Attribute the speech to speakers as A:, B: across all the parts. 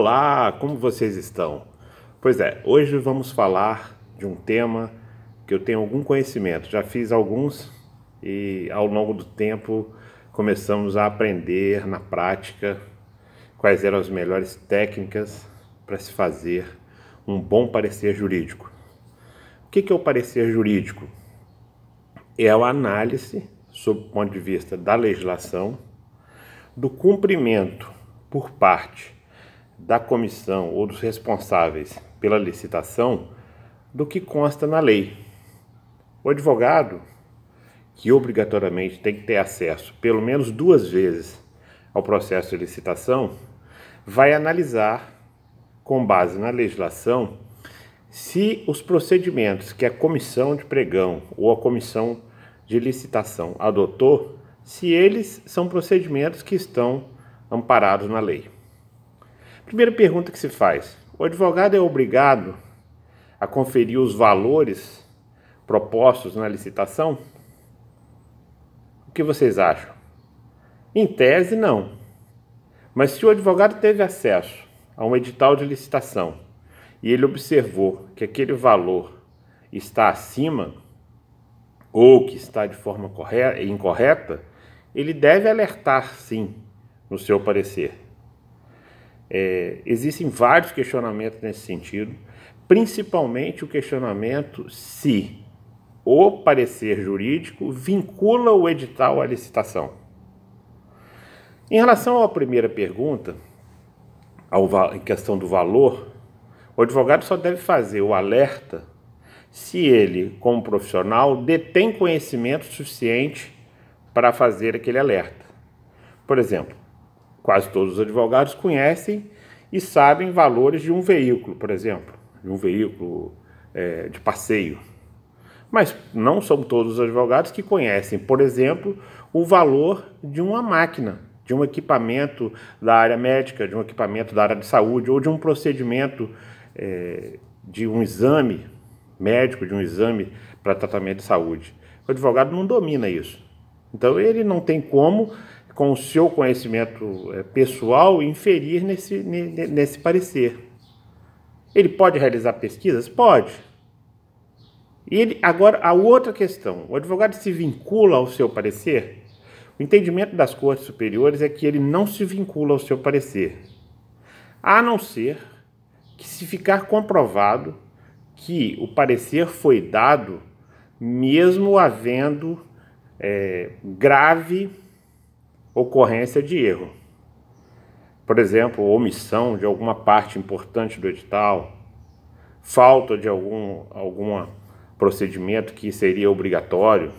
A: Olá, como vocês estão? Pois é, hoje vamos falar de um tema que eu tenho algum conhecimento. Já fiz alguns e ao longo do tempo começamos a aprender na prática quais eram as melhores técnicas para se fazer um bom parecer jurídico. O que é o parecer jurídico? É a análise, sob o ponto de vista da legislação, do cumprimento por parte da comissão ou dos responsáveis pela licitação do que consta na lei. O advogado, que obrigatoriamente tem que ter acesso pelo menos 2 vezes ao processo de licitação, vai analisar, com base na legislação, se os procedimentos que a comissão de pregão ou a comissão de licitação adotou, se eles são procedimentos que estão amparados na lei. Primeira pergunta que se faz: o advogado é obrigado a conferir os valores propostos na licitação? O que vocês acham? Em tese, não. Mas se o advogado teve acesso a um edital de licitação e ele observou que aquele valor está acima ou que está de forma incorreta, ele deve alertar, sim, no seu parecer. Existem vários questionamentos nesse sentido, principalmente o questionamento se o parecer jurídico vincula o edital à licitação. Em relação à primeira pergunta, em questão do valor, o advogado só deve fazer o alerta se ele, como profissional, detém conhecimento suficiente para fazer aquele alerta. Por exemplo, quase todos os advogados conhecem e sabem valores de um veículo, por exemplo, de um veículo de passeio. Mas não são todos os advogados que conhecem, por exemplo, o valor de uma máquina, de um equipamento da área médica, de um equipamento da área de saúde ou de um procedimento de um exame médico, de um exame para tratamento de saúde. O advogado não domina isso. Então ele não tem como, com o seu conhecimento pessoal, inferir nesse parecer. Ele pode realizar pesquisas? Pode. Agora, a outra questão, o advogado se vincula ao seu parecer? O entendimento das cortes superiores é que ele não se vincula ao seu parecer, a não ser que, se ficar comprovado que o parecer foi dado mesmo havendo grave ocorrência de erro. Por exemplo, omissão de alguma parte importante do edital, falta de algum procedimento que seria obrigatório.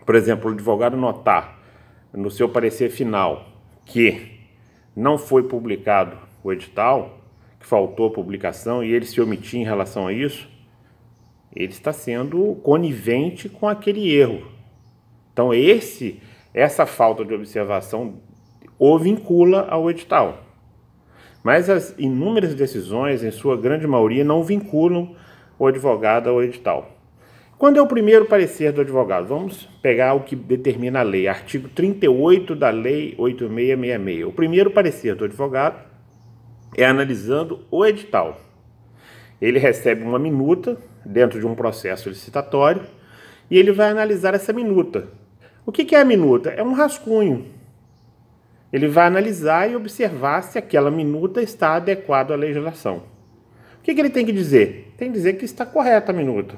A: Por exemplo, o advogado notar no seu parecer final que não foi publicado o edital, que faltou publicação e ele se omitir em relação a isso, ele está sendo conivente com aquele erro. Então essa falta de observação o vincula ao edital. Mas as inúmeras decisões, em sua grande maioria, não vinculam o advogado ao edital. Quando é o primeiro parecer do advogado? Vamos pegar o que determina a lei, artigo 38 da Lei 8666. O primeiro parecer do advogado é analisando o edital. Ele recebe uma minuta dentro de um processo licitatório e ele vai analisar essa minuta. O que é a minuta? É um rascunho. Ele vai analisar e observar se aquela minuta está adequada à legislação. O que ele tem que dizer? Tem que dizer que está correta a minuta.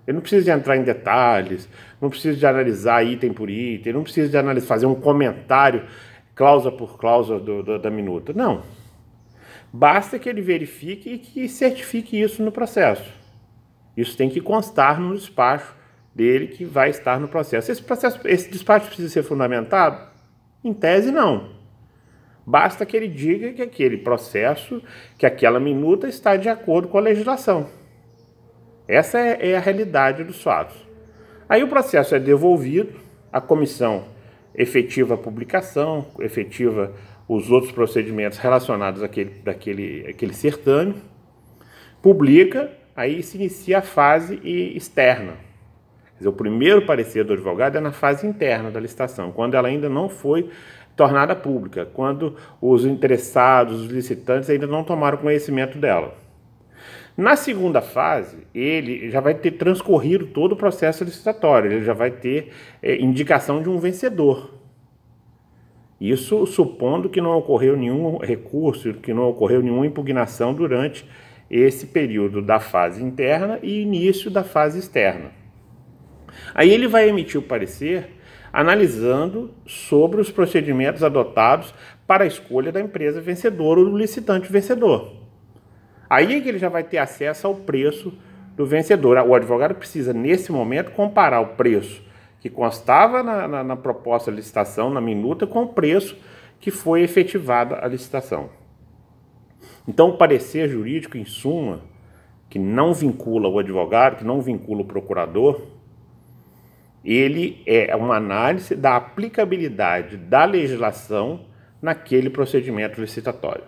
A: Ele não precisa de entrar em detalhes, não precisa de analisar item por item, não precisa de analisar, fazer um comentário, cláusula por cláusula da minuta. Não. Basta que ele verifique e que certifique isso no processo. Isso tem que constar no despacho dele que vai estar no processo. Esse despacho precisa ser fundamentado? Em tese, não. Basta que ele diga que aquele processo, que aquela minuta está de acordo com a legislação. Essa é a realidade dos fatos. Aí o processo é devolvido, a comissão efetiva a publicação, efetiva os outros procedimentos relacionados àquele certame, publica, aí se inicia a fase externa. Quer dizer, o primeiro parecer do advogado é na fase interna da licitação, quando ela ainda não foi tornada pública, quando os interessados, os licitantes ainda não tomaram conhecimento dela. Na segunda fase, ele já vai ter transcorrido todo o processo licitatório, ele já vai ter indicação de um vencedor. Isso supondo que não ocorreu nenhum recurso, que não ocorreu nenhuma impugnação durante esse período da fase interna e início da fase externa. Aí ele vai emitir o parecer analisando sobre os procedimentos adotados para a escolha da empresa vencedora ou do licitante vencedor. Aí é que ele já vai ter acesso ao preço do vencedor. O advogado precisa, nesse momento, comparar o preço que constava na proposta de licitação, na minuta, com o preço que foi efetivada a licitação. Então, o parecer jurídico, em suma, que não vincula o advogado, que não vincula o procurador, ele é uma análise da aplicabilidade da legislação naquele procedimento licitatório.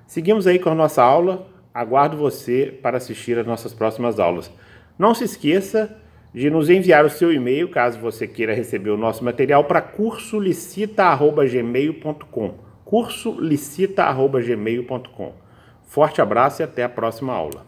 A: Seguimos aí com a nossa aula, aguardo você para assistir às nossas próximas aulas. Não se esqueça de nos enviar o seu e-mail, caso você queira receber o nosso material, para cursolicita@gmail.com, cursolicita@gmail.com. Forte abraço e até a próxima aula.